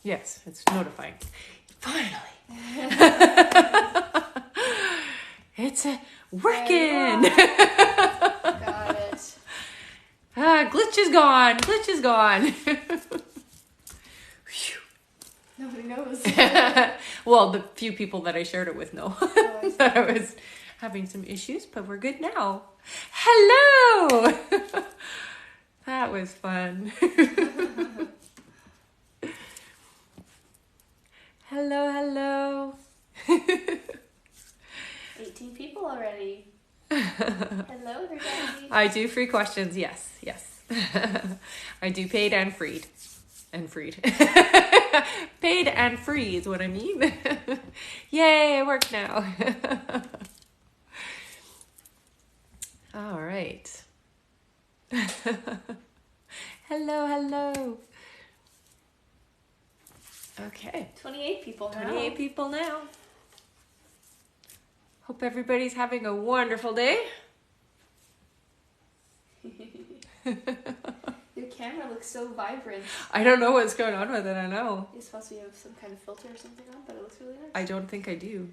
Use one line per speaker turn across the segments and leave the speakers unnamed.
Yes, it's notifying. Finally. It's working.
Got it.
Glitch is gone. Glitch is gone.
Nobody knows.
Well, the few people that I shared it with know
Oh,
that I was having some issues, but we're good now. Hello! That was fun. Hello, hello.
18 people already. Hello, everybody.
I do free questions, yes. I do paid and freed. And freed. Paid and free is what I mean. Yay, it worked now. All right. Hello. Okay.
28 people now.
28 people now. Hope everybody's having a wonderful day.
Your camera looks so vibrant.
I don't know what's going on with it, I know.
You're supposed to have some kind of filter or something on, but it looks really nice.
I don't think I do.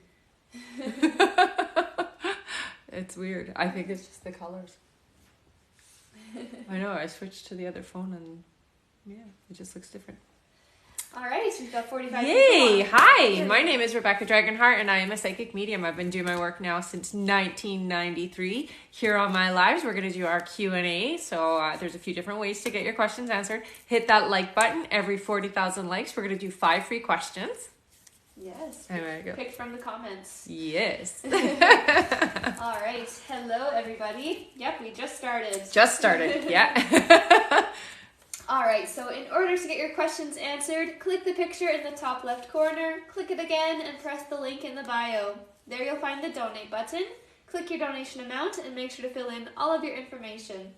It's weird. I think it's just the colors. I know, I switched to the other phone and yeah, it just looks different.
All right, we've got 45
Yay!
people on.
Hi, my name is Rebecca Dragonheart and I am a psychic medium. I've been doing my work now since 1993. Here on my lives, we're going to do our Q&A. So there's a few different ways to get your questions answered. Hit that like button. Every 40,000 likes, we're going to do 5 free questions.
Yes.
There we go.
Picked from the comments.
Yes.
All right. Hello, everybody. Yep, we just started.
Just started, yeah.
All right, so in order to get your questions answered, click the picture in the top left corner, click it again, and press the link in the bio. There you'll find the donate button. Click your donation amount and make sure to fill in all of your information.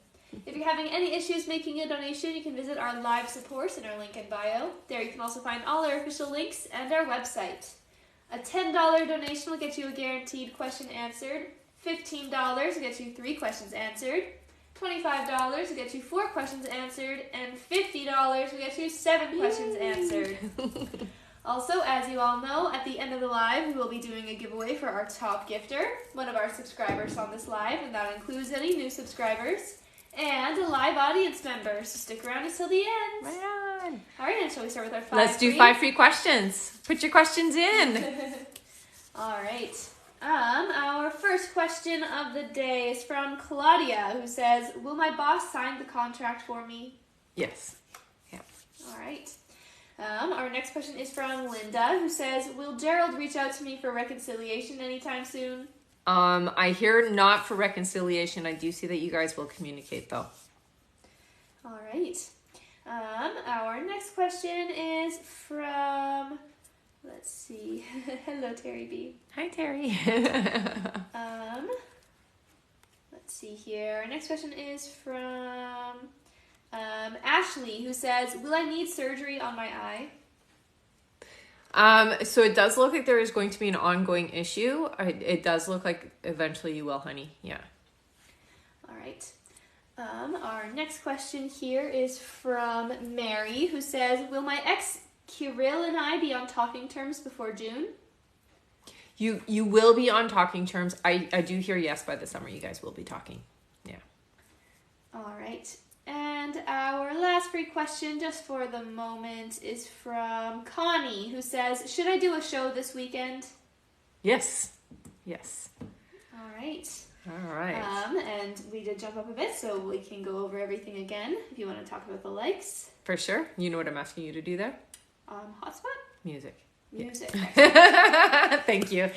If you're having any issues making a donation, you can visit our live support in our link in bio. There you can also find all our official links and our website. A $10 donation will get you a guaranteed question answered. $15 will get you 3 questions answered. $25 will get you 4 questions answered, and $50 will get you 7 questions answered. Also, as you all know, at the end of the live, we will be doing a giveaway for our top gifter, one of our subscribers on this live, and that includes any new subscribers, and a live audience member, so stick around until the end.
Right on.
All right, and shall we start with our 5
Let's do 5 free questions. Put your questions in.
All right. Our first question of the day is from Claudia, who says, will my boss sign the contract for me?
Yes. Yeah.
All right. Our next question is from Linda, who says, will Gerald reach out to me for reconciliation anytime soon?
I hear not for reconciliation. I do see that you guys will communicate though.
All right. Our next question is from... Let's see. Hello, Terry B.
Hi, Terry.
Let's see here. Our next question is from Ashley, who says, will I need surgery on my eye?
So it does look like there is going to be an ongoing issue. It does look like eventually you will, honey. Yeah.
All right. Our next question here is from Mary, who says, will my ex Kirill and I be on talking terms before June?
You will be on talking terms. I do hear yes, by the summer you guys will be talking. Yeah.
All right. And our last free question, just for the moment, is from Connie, who says, should I do a show this weekend?
Yes.
All right.
All right.
And we did jump up a bit, so we can go over everything again if you want to talk about the likes.
For sure. You know what I'm asking you to do there?
Hotspot?
Music.
Yeah.
Thank you.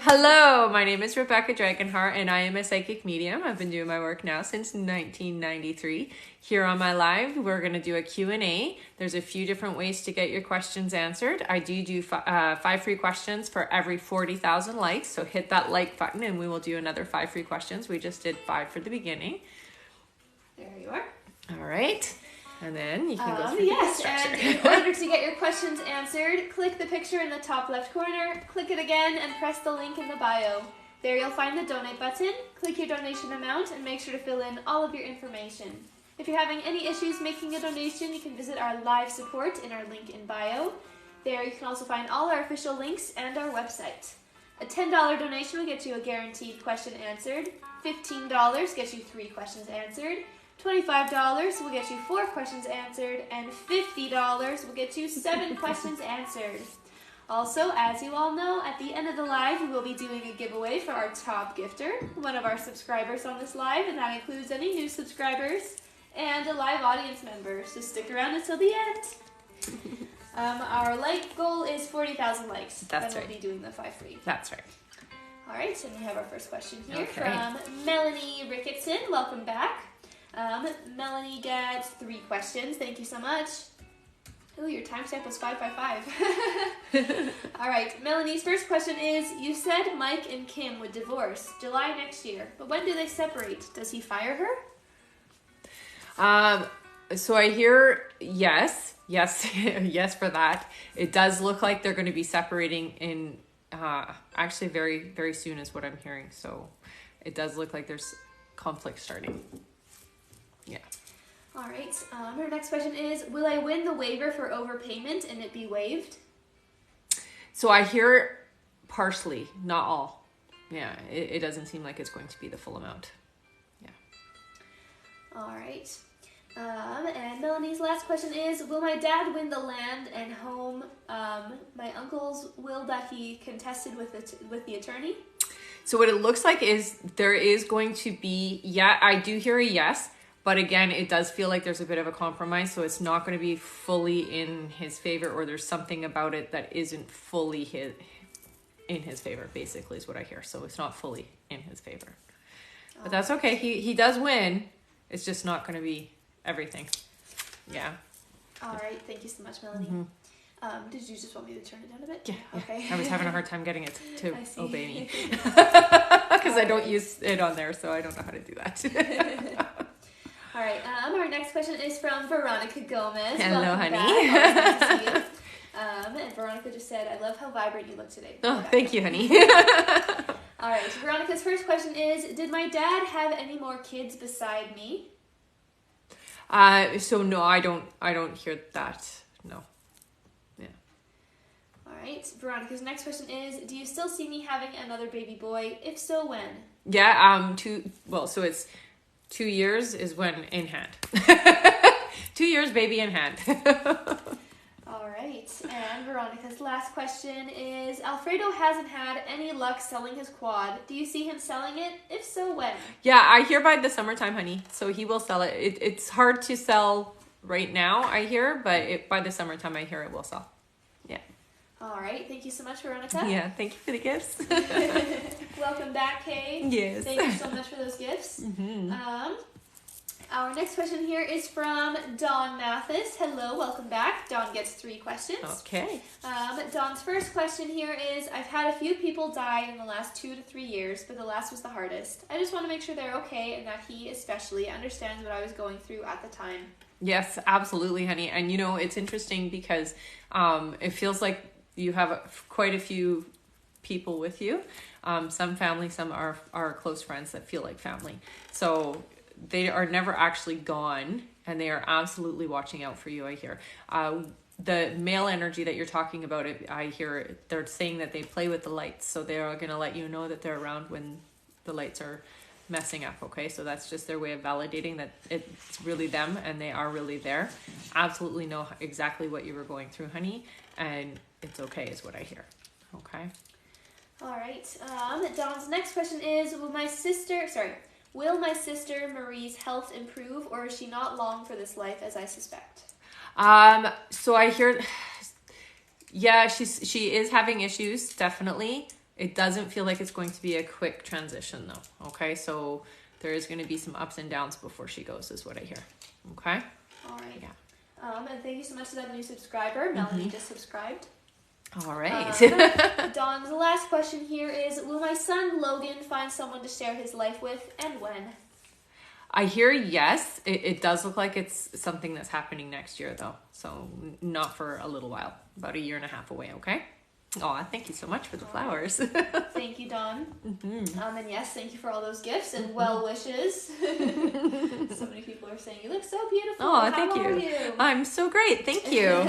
Hello, my name is Rebecca Dragonheart and I am a psychic medium. I've been doing my work now since 1993. Here on my live, we're going to do a Q&A. There's a few different ways to get your questions answered. I do 5 free questions for every 40,000 likes. So hit that like button and we will do another 5 free questions. We just did 5 for the beginning.
There you are.
All right. And then you can go through
yes,
the
and
structure.
in order to get your questions answered, click the picture in the top left corner, click it again, and press the link in the bio. There you'll find the donate button, click your donation amount, and make sure to fill in all of your information. If you're having any issues making a donation, you can visit our live support in our link in bio. There you can also find all our official links and our website. A $10 donation will get you a guaranteed question answered. $15 gets you 3 questions answered. $25 will get you 4 questions answered. And $50 will get you 7 questions answered. Also, as you all know, at the end of the live, we will be doing a giveaway for our top gifter, one of our subscribers on this live, and that includes any new subscribers and a live audience member. So stick around until the end. Our like goal is 40,000 likes.
That's
then
right.
We'll be doing the 5 free.
That's right.
All right, and we have our first question here
Okay.
from Melanie Ricketson. Welcome back. Melanie gets 3 questions. Thank you so much. Oh, your timestamp was 555. All right, Melanie's first question is, you said Mike and Kim would divorce July next year, but when do they separate? Does he fire her?
So I hear yes, yes for that. It does look like they're going to be separating in actually very, very soon is what I'm hearing. So it does look like there's conflict starting. Yeah.
All right, her next question is, will I win the waiver for overpayment and it be waived?
So I hear partially, not all. Yeah, it doesn't seem like it's going to be the full amount. Yeah.
All right. And Melanie's last question is, will my dad win the land and home, my uncle's will that he contested with the attorney?
So what it looks like is there is going to be, yeah, I do hear a yes, but again, it does feel like there's a bit of a compromise, so it's not going to be fully in his favor, or there's something about it that isn't fully in his favor, basically, is what I hear. So it's not fully in his favor. But that's okay. He does win. It's just not going to be everything. Yeah.
All right. Thank you so much, Melanie.
Mm-hmm.
Did you just want me to turn it down a bit?
Yeah.
Okay.
I was having a hard time getting it to
I see.
obey me. Because I don't use it on there, so I don't know how to do that.
All right. Our next question is from Veronica Gomez.
Hello,
Welcome
honey.
back. Always nice to see you. And Veronica just said, I love how vibrant you look today.
Oh, thank you, honey.
All right. Veronica's first question is, did my dad have any more kids beside me?
So no, I don't hear that. No. Yeah.
All right. Veronica's next question is, do you still see me having another baby boy? If so, when?
Yeah, so it's 2 years is when in hand. 2 years, baby in hand.
All right. And Veronica's last question is, Alfredo hasn't had any luck selling his quad. Do you see him selling it? If so, when?
Yeah, I hear by the summertime, honey. So he will sell it. It's hard to sell right now, I hear, but by the summertime, I hear it will sell. Yeah.
All right. Thank you so much, Veronica.
Yeah, thank you for the gifts.
Welcome back, Kay.
Yes.
Thank you so much for those gifts. Our next question here is from Dawn Mathis. Hello, welcome back. Dawn gets 3 questions.
Okay.
Dawn's first question here is, I've had a few people die in the last 2 to 3 years, but the last was the hardest. I just want to make sure they're okay and that he especially understands what I was going through at the time.
Yes, absolutely, honey. And it's interesting because it feels like you have quite a few people with you. Some family, some are close friends that feel like family. So they are never actually gone, and they are absolutely watching out for you, I hear. The male energy that you're talking about, I hear they're saying that they play with the lights, so they're going to let you know that they're around when the lights are messing up, okay? So that's just their way of validating that it's really them, and they are really there. Absolutely know exactly what you were going through, honey, and it's okay is what I hear, okay?
All right. Dawn's next question is, will my sister Marie's health improve, or is she not long for this life as I suspect?
So I hear, yeah, she is having issues, definitely. It doesn't feel like it's going to be a quick transition though, okay? So there is going to be some ups and downs before she goes is what I hear, okay?
All right.
Yeah.
And thank you so much to that new subscriber. Melanie just subscribed.
All right.
Dawn's last question here is, will my son Logan find someone to share his life with, and when?
I hear yes. It does look like it's something that's happening next year though. So not for a little while, about 1.5 years away, okay? Oh, thank you so much for the flowers.
Thank you, Dawn. And yes, thank you for all those gifts and well wishes. So many people are saying, you look so beautiful.
Oh,
How
thank
are
you. I'm so great. Thank you.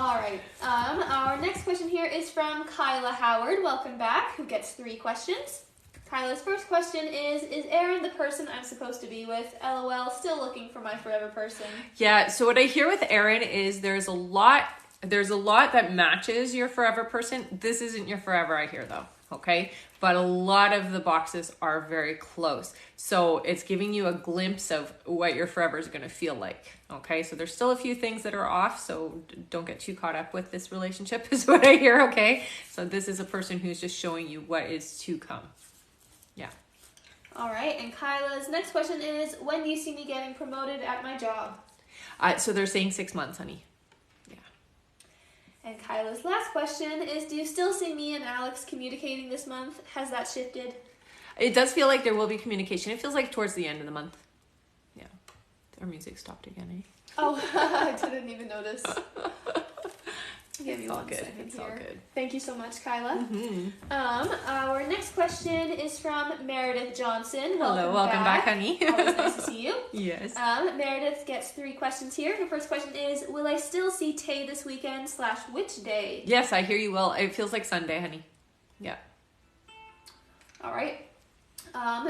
All right. Our next question here is from Kyla Howard. Welcome back. Who gets 3 questions? Kyla's first question is Aaron the person I'm supposed to be with? LOL, still looking for my forever person.
Yeah, so what I hear with Aaron is there's a lot that matches your forever person. This isn't your forever, I hear, though, okay? But a lot of the boxes are very close. So it's giving you a glimpse of what your forever is going to feel like, okay? So there's still a few things that are off, so don't get too caught up with this relationship is what I hear, okay? So this is a person who's just showing you what is to come. Yeah.
All right, and Kyla's next question is, when do you see me getting promoted at my job?
So they're saying 6 months, honey. Yeah.
And Kyla's last question is, do you still see me and Alex communicating this month? Has that shifted?
It does feel like there will be communication. It feels like towards the end of the month. Yeah. Our music stopped again, eh?
Oh, I didn't even notice. Give me
It's all
one
good.
second
It's
here.
all good.
Thank you so much, Kyla.
Mm-hmm.
Our next question is from Meredith Johnson.
Hello, welcome back, honey.
Always nice to see you.
Yes.
Meredith gets 3 questions here. Her first question is, will I still see Tay this weekend / which day?
Yes, I hear you will. It feels like Sunday, honey. Yeah.
All right.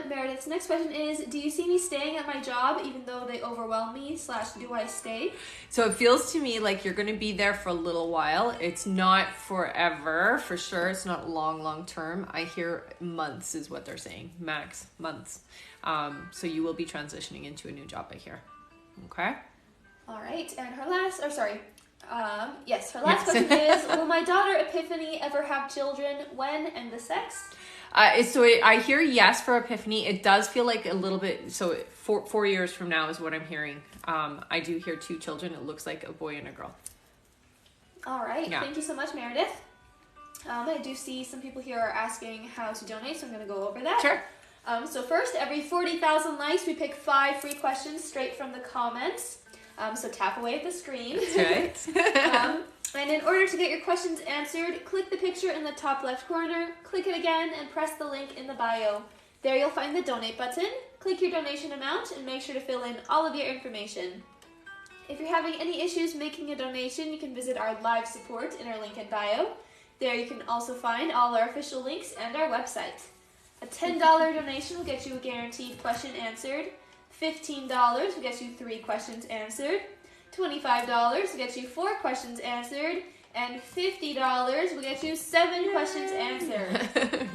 Meredith's next question is, do you see me staying at my job even though they overwhelm me / do I stay?
So it feels to me like you're going to be there for a little while. It's not forever, for sure. It's not long term. I hear months is what they're saying. Max months. So you will be transitioning into a new job, I hear. Okay.
All right. And her last question is, will my daughter Epiphany ever have children? When and the sex?
I hear yes for Epiphany. It does feel like a little bit, so 4 years from now is what I'm hearing. I do hear 2 children. It looks like a boy and a girl.
All right.
Yeah.
Thank you so much, Meredith. I do see some people here are asking how to donate, so I'm going to go over that.
Sure.
So first, every 40,000 likes, we pick 5 free questions straight from the comments. So tap away at the screen.
That's right.
And in order to get your questions answered, click the picture in the top left corner, click it again, and press the link in the bio. There you'll find the donate button. Click your donation amount and make sure to fill in all of your information. If you're having any issues making a donation, you can visit our live support in our link in bio. There you can also find all our official links and our website. A $10 donation will get you a guaranteed question answered. $15 will get you 3 questions answered. $25 will get you 4 questions answered, and $50 will get you 7 questions answered.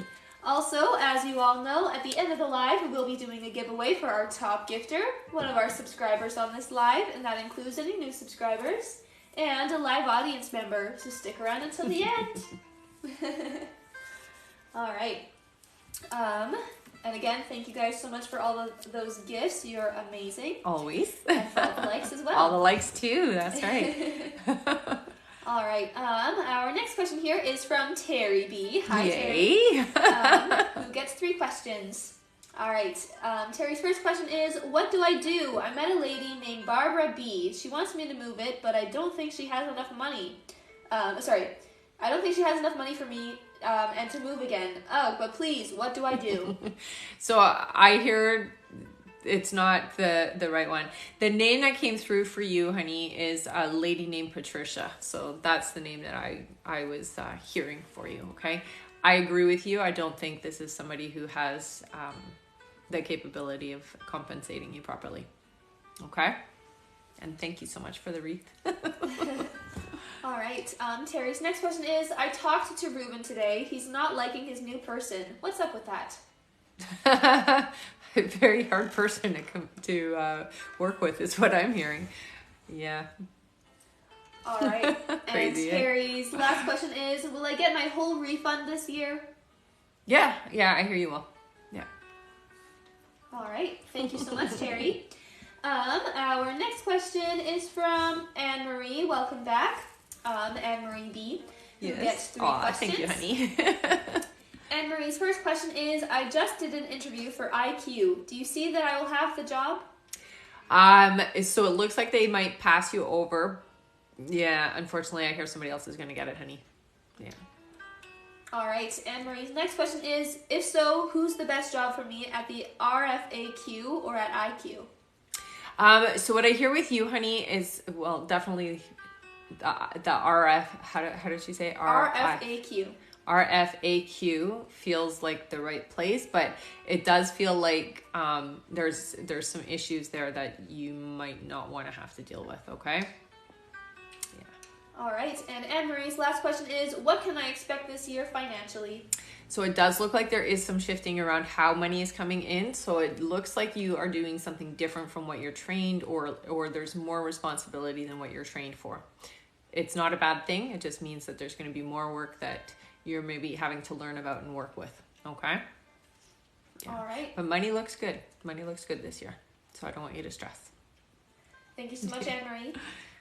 Also, as you all know, at the end of the live, we will be doing a giveaway for our top gifter, one of our subscribers on this live, and that includes any new subscribers, and a live audience member, so stick around until the end. All right. And again, thank you guys so much for all of those gifts. You're amazing.
Always.
And for all the likes as well.
All the likes too. That's right.
All right. Our next question here is from Terry B. Hi,
Yay.
Terry. Who gets 3 questions. All right. Terry's first question is, what do I do? I met a lady named Barbara B. She wants me to move it, but I don't think she has enough money. I don't think she has enough money for me and to move again. Oh, but please, what do I do?
So I hear it's not the right one. The name that came through for you, honey, is a lady named Patricia. So that's the name that I was hearing for you, okay? I agree with you. I don't think this is somebody who has the capability of compensating you properly, okay? And thank you so much for the wreath.
All right. Terry's next question is, I talked to Ruben today. He's not liking his new person. What's up with that?
A very hard person to work with is what I'm hearing. Yeah.
All right.
Crazy,
and Terry's last question is, will I get my whole refund this year?
Yeah, I hear you will. Yeah.
All right. Thank you so much, Terry. Our next question is from Anne-Marie. Welcome back. Anne-Marie B. Who gets 3 questions.
Thank you, honey.
Anne-Marie's first question is, I just did an interview for IQ. Do you see that I will have the job?
So it looks like they might pass you over. Yeah, unfortunately, I hear somebody else is going to get it, honey. Yeah.
All right. Anne-Marie's next question is, if so, who's the best job for me at the RFAQ or at IQ?
So what I hear with you, honey, is, well, definitely the RF, how did she say?
RFAQ.
RFAQ feels like the right place, but it does feel like there's some issues there that you might not want to have to deal with, okay? Yeah.
All right, and Anne-Marie's last question is, what can I expect this year financially?
So it does look like there is some shifting around how money is coming in. So it looks like you are doing something different from what you're trained, or there's more responsibility than what you're trained for. It's not a bad thing. It just means that there's going to be more work that you're maybe having to learn about and work with. Okay?
Yeah. All right.
But money looks good. Money looks good this year. So I don't want you to stress.
Thank you so much, Anne-Marie.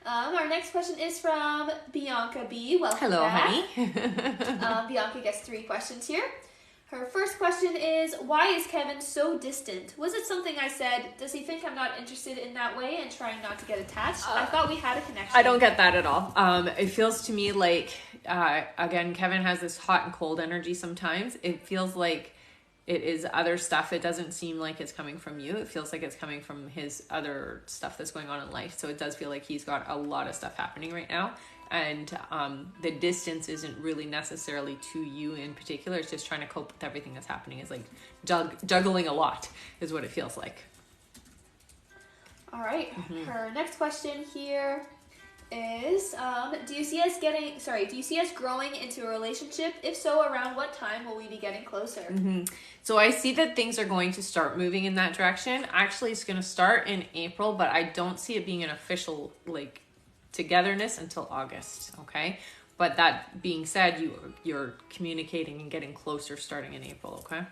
Our next question is from Bianca B. Welcome
Hello,
back.
honey.
Bianca gets 3 questions here. Her first question is, why is Kevin so distant? Was it something I said? Does he think I'm not interested in that way and trying not to get attached? I thought we had a connection.
I don't get that at all. It feels to me like, again, Kevin has this hot and cold energy sometimes. It feels like it is other stuff. It doesn't seem like it's coming from you. It feels like it's coming from his other stuff that's going on in life. So it does feel like he's got a lot of stuff happening right now. And the distance isn't really necessarily to you in particular. It's just trying to cope with everything that's happening. It's like juggling a lot is what it feels like.
All right. Mm-hmm. Her next question here is, do you see us growing into a relationship? If so, around what time will we be getting closer?
Mm-hmm. So I see that things are going to start moving in that direction. Actually, it's going to start in April, but I don't see it being an official, like, togetherness until August, okay? But that being said, you're communicating and getting closer starting in April, okay?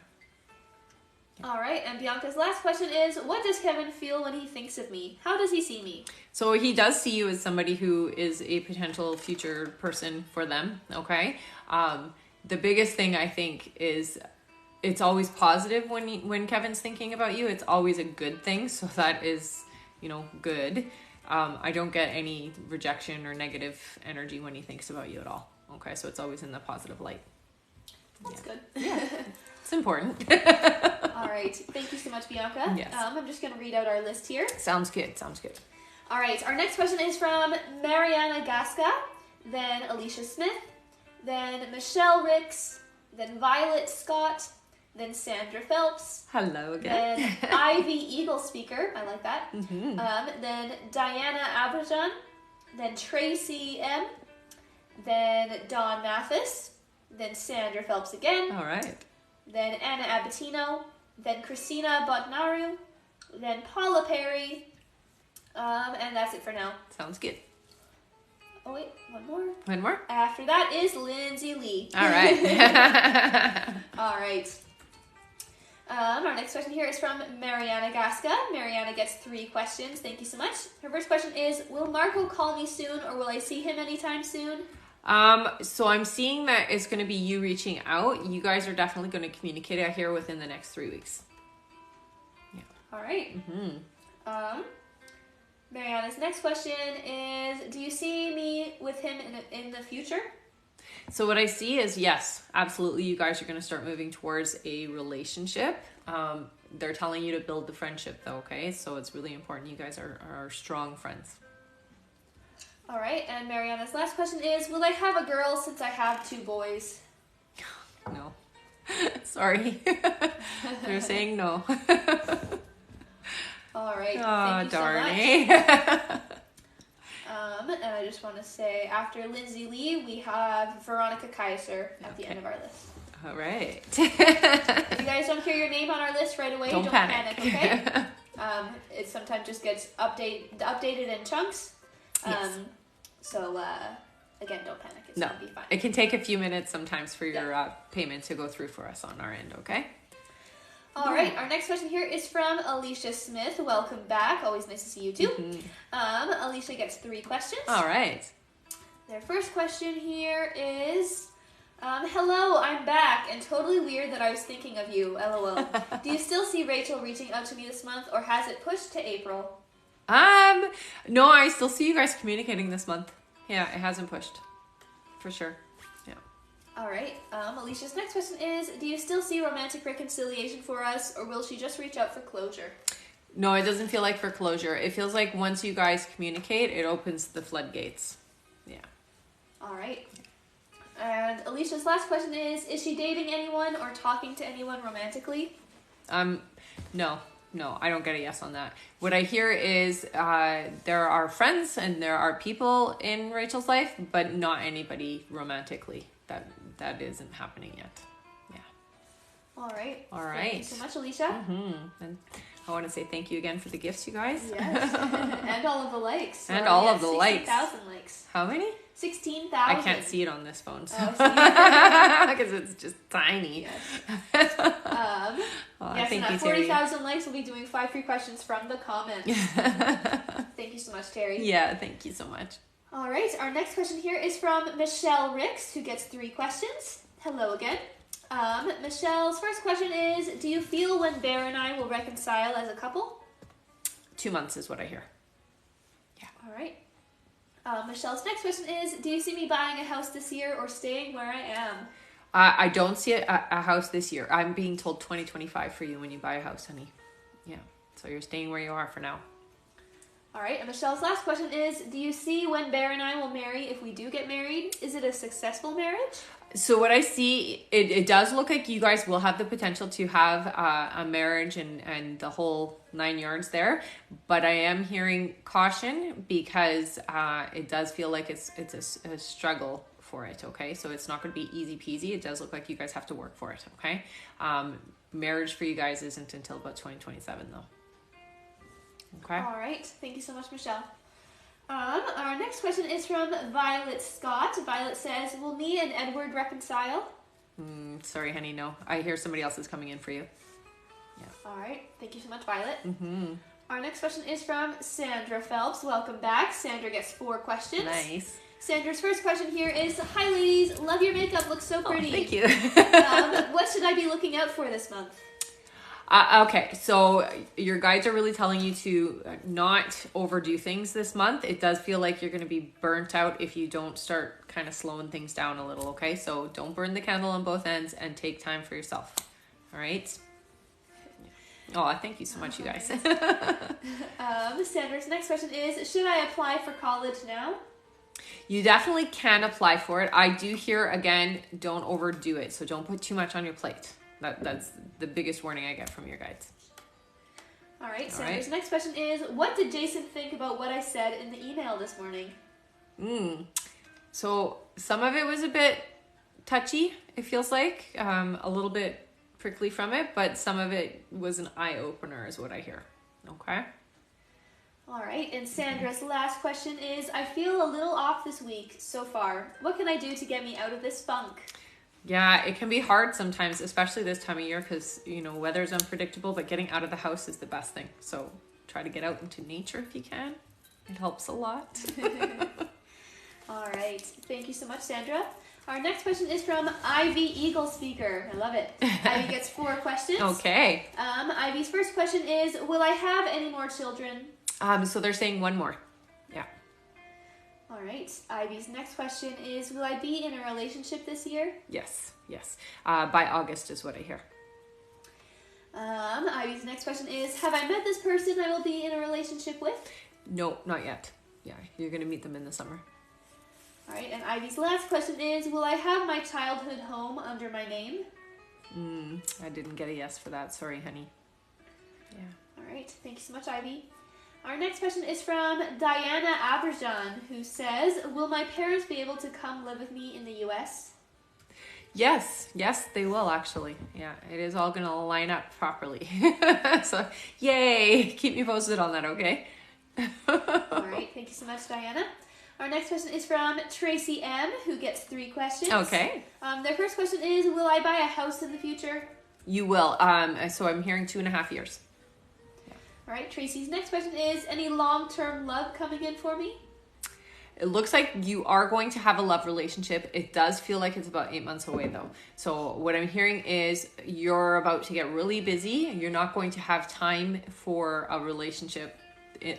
Yeah. All right, and Bianca's last question is, what does Kevin feel when he thinks of me? How does he see me?
So he does see you as somebody who is a potential future person for them, okay? The biggest thing I think is it's always positive when Kevin's thinking about you. It's always a good thing, so that is, good. I don't get any rejection or negative energy when he thinks about you at all. Okay, so it's always in the positive light.
That's good.
Yeah, it's important.
All right, thank you so much, Bianca.
Yes.
I'm just going to read out our list here.
Sounds good.
All right, our next question is from Mariana Gasca, then Alicia Smith, then Michelle Ricks, then Violet Scott, then Sandra Phelps.
Hello again.
Then Ivy Eagle Speaker. I like that.
Mm-hmm.
Then Diana Abrajan. Then Tracy M. Then Dawn Mathis. Then Sandra Phelps again.
All right.
Then Anna Abatino. Then Christina Botnaru. Then Paula Perry. And that's it for now.
Sounds good.
Oh wait, one more.
One more?
After that is Lindsay Lee.
All right.
All right. Our next question here is from Mariana Gasca. Mariana gets 3 questions. Thank you so much. Her first question is, will Marco call me soon, or will I see him anytime soon?
So I'm seeing that it's going to be you reaching out. You guys are definitely going to communicate out here within the next 3 weeks. Yeah.
All right.
Mm-hmm.
Mariana's next question is, do you see me with him in the future?
So what I see is, yes, absolutely, you guys are going to start moving towards a relationship. They're telling you to build the friendship, though, okay? So it's really important you guys are strong friends.
All right, and Mariana's last question is, will I have a girl since I have 2 boys?
No. Sorry. They're saying no.
All right,
thank you
darn
so
much. And I just want to say, after Lindsay Lee, we have Veronica Kaiser at the end of our list.
All right.
If you guys don't hear your name on our list right away, don't panic, okay? It sometimes just gets updated in chunks.
Yes.
So, again, don't panic. It's going to be fine.
It can take a few minutes sometimes for your payment to go through for us on our end, okay?
All right, our next question here is from Alicia Smith. Welcome back. Always nice to see you too. Mm-hmm. Alicia gets 3 questions.
All right.
Their first question here is, hello, I'm back, and totally weird that I was thinking of you, LOL. Do you still see Rachel reaching out to me this month, or has it pushed to April?
No, I still see you guys communicating this month. Yeah, it hasn't pushed. For sure.
All right. Alicia's next question is, do you still see romantic reconciliation for us, or will she just reach out for closure?
No, it doesn't feel like for closure. It feels like once you guys communicate, it opens the floodgates. Yeah.
All right. And Alicia's last question is she dating anyone or talking to anyone romantically?
No, I don't get a yes on that. What I hear is there are friends and there are people in Rachel's life, but not anybody romantically. That isn't happening yet. Yeah.
All right.
All right.
Thank you so much, Alicia.
And I want to say thank you again for the gifts, you guys.
Yes. And all of the likes. So
And all of the likes.
16,000 likes.
How many?
16,000.
I can't see it on this phone, so.
Oh,
because it's just tiny.
Yes.
Yes,
and at 40,000 likes, we'll be doing 5 free questions from the comments. Thank you so much, Terry.
Yeah, thank you so much.
All right, our next question here is from Michelle Ricks, who gets 3 questions. Hello again. Michelle's first question is, do you feel when Bear and I will reconcile as a couple?
2 months is what I hear. Yeah.
All right. Michelle's next question is, do you see me buying a house this year or staying where I am?
I don't see a house this year. I'm being told 2025 for you when you buy a house, honey. Yeah. So you're staying where you are for now.
All right. And Michelle's last question is, do you see when Bear and I will marry if we do get married? Is it a successful marriage?
So what I see, it does look like you guys will have the potential to have a marriage and the whole 9 yards there. But I am hearing caution because it does feel like it's a struggle for it, okay? So it's not going to be easy peasy. It does look like you guys have to work for it, okay? Marriage for you guys isn't until about 2027 though. Okay?
All right. Thank you so much, Michelle. Our next question is from Violet Scott. Violet says, will me and Edward reconcile?
Sorry, honey, no. I hear somebody else is coming in for you. Yeah.
All right. Thank you so much, Violet. Our next question is from Sandra Phelps. Welcome back. Sandra gets 4 questions.
Nice.
Sandra's first question here is, hi ladies, love your makeup, looks so pretty.
Oh, thank you.
What should I be looking out for this month?
Okay, so your guides are really telling you to not overdo things this month. It does feel like you're going to be burnt out if you don't start kind of slowing things down a little, okay? So don't burn the candle on both ends and take time for yourself, all right? Oh, thank you so much, you guys.
Sandra's next question is, should I apply for college now?
You definitely can apply for it. I do hear, again, don't overdo it. So don't put too much on your plate. That's the biggest warning I get from your guides.
All right, Sandra's next question is, what did Jason think about what I said in the email this morning?
So some of it was a bit touchy, it feels like. A little bit prickly from it, but some of it was an eye-opener is what I hear. Okay?
All right, and Sandra's last question is, I feel a little off this week so far. What can I do to get me out of this funk?
Yeah, it can be hard sometimes, especially this time of year because, weather's unpredictable, but getting out of the house is the best thing. So try to get out into nature if you can. It helps a lot.
All right. Thank you so much, Sandra. Our next question is from Ivy Eagle Speaker. I love it. Ivy gets 4 questions.
Okay.
Ivy's first question is, will I have any more children?
So they're saying 1 more. Yeah.
All right. Ivy's next question is, will I be in a relationship this year?
Yes. By August is what I hear.
Ivy's next question is, have I met this person I will be in a relationship with?
No, not yet. Yeah, you're going to meet them in the summer.
All right. And Ivy's last question is, will I have my childhood home under my name?
I didn't get a yes for that. Sorry, honey. Yeah.
All right. Thank you so much, Ivy. Our next question is from Diana Aberjan, who says, will my parents be able to come live with me in the U.S.?
Yes, they will actually. Yeah, it is all going to line up properly. So, yay! Keep me posted on that, okay?
All right, thank you so much, Diana. Our next question is from Tracy M, who gets 3 questions.
Okay.
Their first question is, will I buy a house in the future?
You will. So I'm hearing 2.5 years.
All right, Tracy's next question is, any long-term love coming in for me?
It looks like you are going to have a love relationship. It does feel like it's about 8 months away though. So what I'm hearing is you're about to get really busy. You're not going to have time for a relationship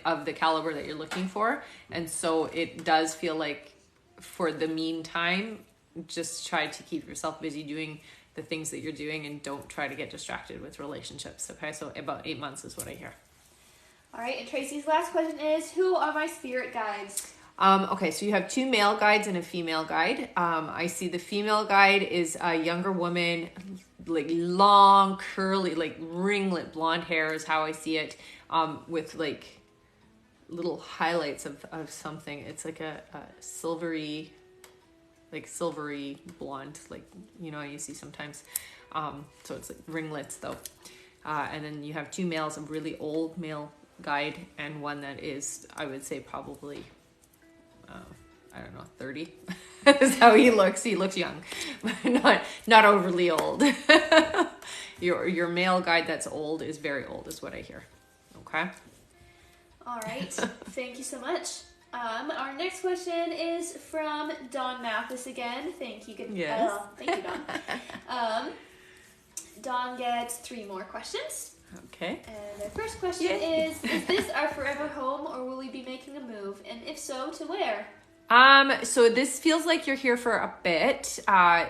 of the caliber that you're looking for. And so it does feel like for the meantime, just try to keep yourself busy doing the things that you're doing and don't try to get distracted with relationships. Okay, so about 8 months is what I hear.
All right, and Tracy's last question is, who are my spirit guides?
Okay, so you have 2 male guides and a female guide. I see the female guide is a younger woman, like long, curly, like ringlet blonde hair is how I see it, with like little highlights of something. It's like a silvery blonde, like, you know, you see sometimes. So it's like ringlets though. And then you have 2 males, a really old male guide and one that is, I would say, probably, I don't know, 30 is how he looks. He looks young, but not overly old. Your male guide that's old is very old, is what I hear. Okay.
All right. Thank you so much. Our next question is from Dawn Mathis again. Thank you.
Yes.
Thank you, Dawn. Dawn gets 3 more questions.
Okay.
And our first question is this our forever home, or will we be making a move? And if so, to where?
So this feels like you're here for a bit.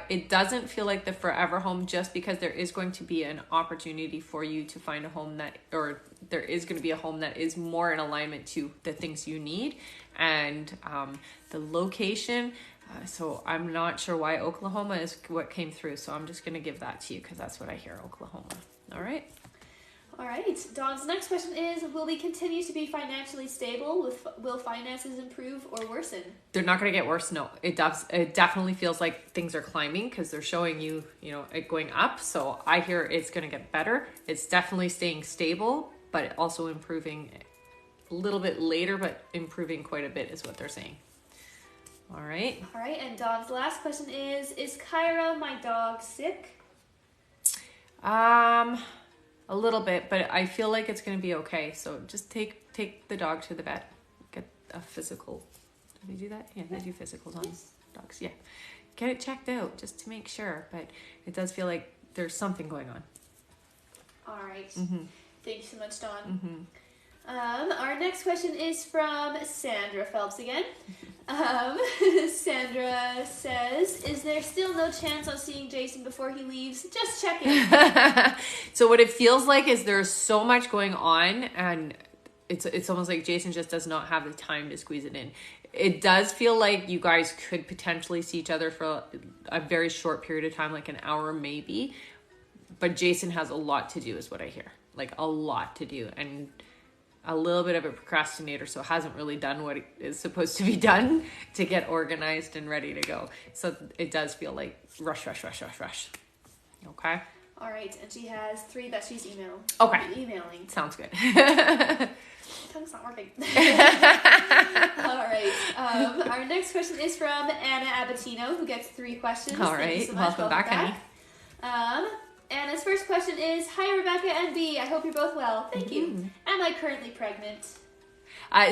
It doesn't feel like the forever home, just because there is going to be an opportunity for you to find a home or there is going to be a home that is more in alignment to the things you need and the location. So I'm not sure why Oklahoma is what came through. So I'm just going to give that to you because that's what I hear, Oklahoma. All right.
All right. Dawn's next question is, will we continue to be financially stable? Will finances improve or worsen?
They're not going to get worse. No, it does. It definitely feels like things are climbing because they're showing you, it going up. So I hear it's going to get better. It's definitely staying stable, but also improving a little bit later, but improving quite a bit is what they're saying. All right.
All right. And Dawn's last question is Kyra, my dog, sick?
A little bit, but I feel like it's going to be okay. So just take the dog to the vet. Get a physical. Do they do that? Yeah, they do physicals on dogs. Yeah. Get it checked out just to make sure. But it does feel like there's something going on.
All right.
Mm-hmm.
Thank you so much, Dawn.
Mm-hmm.
Our next question is from Sandra Phelps again. Sandra says, is there still no chance on seeing Jason before he leaves? Just checking.
So what it feels like is there's so much going on, and it's almost like Jason just does not have the time to squeeze it in. It does feel like you guys could potentially see each other for a very short period of time, like an hour maybe. But Jason has a lot to do is what I hear. Like a lot to do. And a little bit of a procrastinator, so hasn't really done what is supposed to be done to get organized and ready to go. So it does feel like rush. Okay?
All right, and she has 3 that she's emailing.
Sounds good.
Tongue's not working. All right. Our next question is from Anna Abatino, who gets 3 questions.
All right. Welcome back, honey.
Anna's first question is, hi, Rebecca and B. I hope you're both well. Thank you. Am I currently pregnant?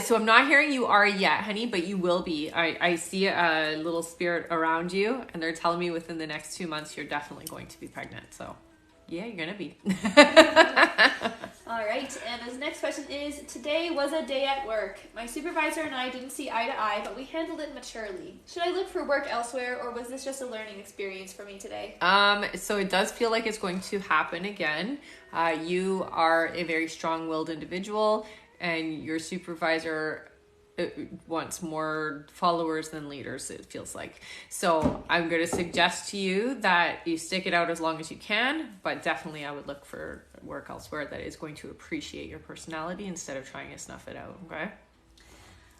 So I'm not hearing you are yet, honey, but you will be. I see a little spirit around you, and they're telling me within the next 2 months you're definitely going to be pregnant. So yeah, you're going to be.
All right. Anna's next question is, today was a day at work. My supervisor and I didn't see eye to eye, but we handled it maturely. Should I look for work elsewhere, or was this just a learning experience for me today?
So it does feel like it's going to happen again. You are a very strong-willed individual, and your supervisor wants more followers than leaders, it feels like. So I'm going to suggest to you that you stick it out as long as you can, but definitely I would look for work elsewhere that is going to appreciate your personality instead of trying to snuff it out, okay?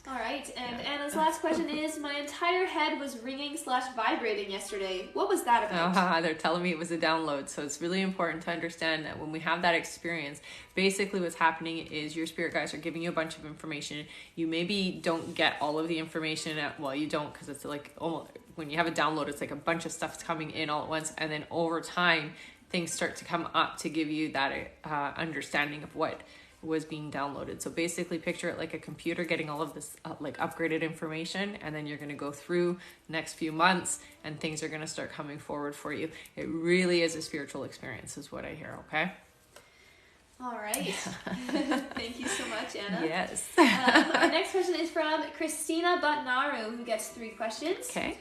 All right, and Anna's last question is, my entire head was ringing/vibrating yesterday. What was that about?
They're telling me it was a download. So it's really important to understand that when we have that experience, basically what's happening is your spirit guides are giving you a bunch of information. You maybe don't get all of the information you don't, because it's like almost, when you have a download, it's like a bunch of stuff's coming in all at once, and then over time things start to come up to give you that understanding of what was being downloaded. So basically picture it like a computer getting all of this like upgraded information, and then you're going to go through next few months and things are going to start coming forward for you. It really is a spiritual experience is what I hear. Okay.
All right. Thank you so much, Anna.
Yes.
Our next question is from Christina Butnaru, who gets 3 questions.
Okay.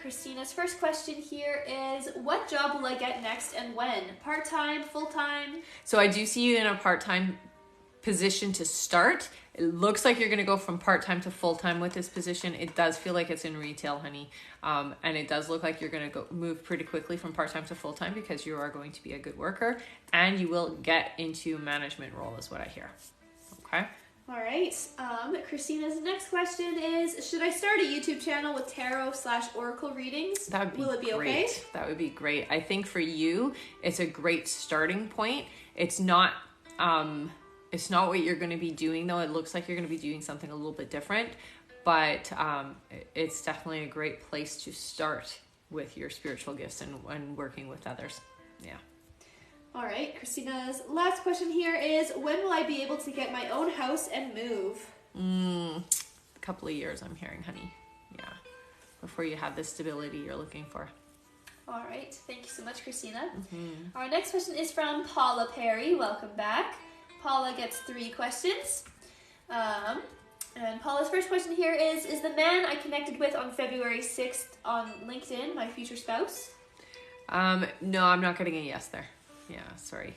Christina's first question here is, what job will I get next and when? Part-time, full-time?
So I do see you in a part-time position to start. It looks like you're going to go from part-time to full-time with this position. It does feel like it's in retail, honey. And it does look like you're going to move pretty quickly from part-time to full-time because you are going to be a good worker and you will get into management role is what I hear. Okay.
All right. Christina's next question is, should I start a YouTube channel with tarot/oracle readings?
That would be
Will it be
great.
okay?
That would be great. I think for you, it's a great starting point. It's not what you're going to be doing though. It looks like you're going to be doing something a little bit different, but it's definitely a great place to start with your spiritual gifts and working with others. Yeah.
All right. Christina's last question here is, when will I be able to get my own house and move?
A couple of years, I'm hearing, honey. Yeah. Before you have the stability you're looking for.
All right. Thank you so much, Christina. Our next question is from Paula Perry. Welcome back. Paula gets 3 questions. And Paula's first question here is the man I connected with on February 6th on LinkedIn my future spouse?
No, I'm not getting a yes there. Yeah, sorry.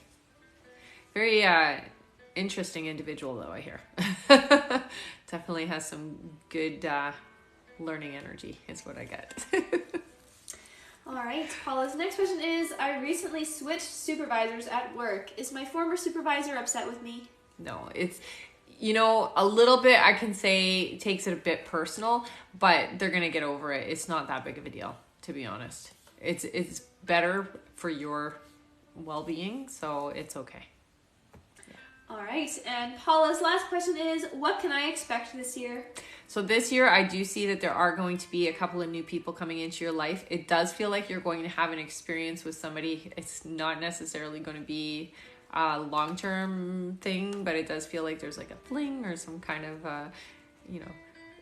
Very interesting individual though, I hear. Definitely has some good learning energy is what I get.
All right. Paula's next question is, I recently switched supervisors at work. Is my former supervisor upset with me?
No, it's, a little bit, I can say takes it a bit personal, but they're going to get over it. It's not that big of a deal, to be honest. It's better for your well-being, so it's okay.
All right. And Paula's last question is, what can I expect this year?
So this year, I do see that there are going to be a couple of new people coming into your life. It does feel like you're going to have an experience with somebody. It's not necessarily going to be a long-term thing, but it does feel like there's like a fling or some kind of,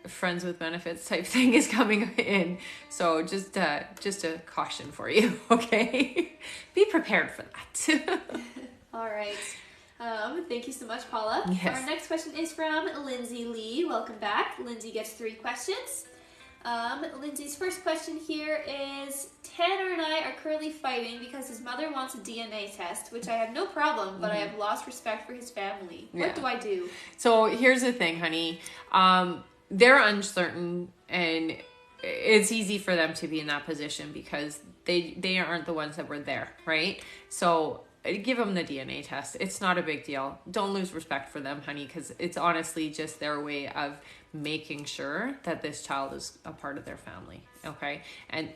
friends with benefits type thing is coming in. So just a caution for you, okay? Be prepared for that.
All right. Thank you so much, Paula.
Yes.
Our next question is from Lindsay Lee. Welcome back. Lindsay gets 3 questions. Lindsay's first question here is, Tanner and I are currently fighting because his mother wants a DNA test, which I have no problem, but I have lost respect for his family. What do I do?
So here's the thing, honey. They're uncertain, and it's easy for them to be in that position because they aren't the ones that were there, right? So give them the DNA test. It's not a big deal. Don't lose respect for them, honey, because it's honestly just their way of making sure that this child is a part of their family, okay? And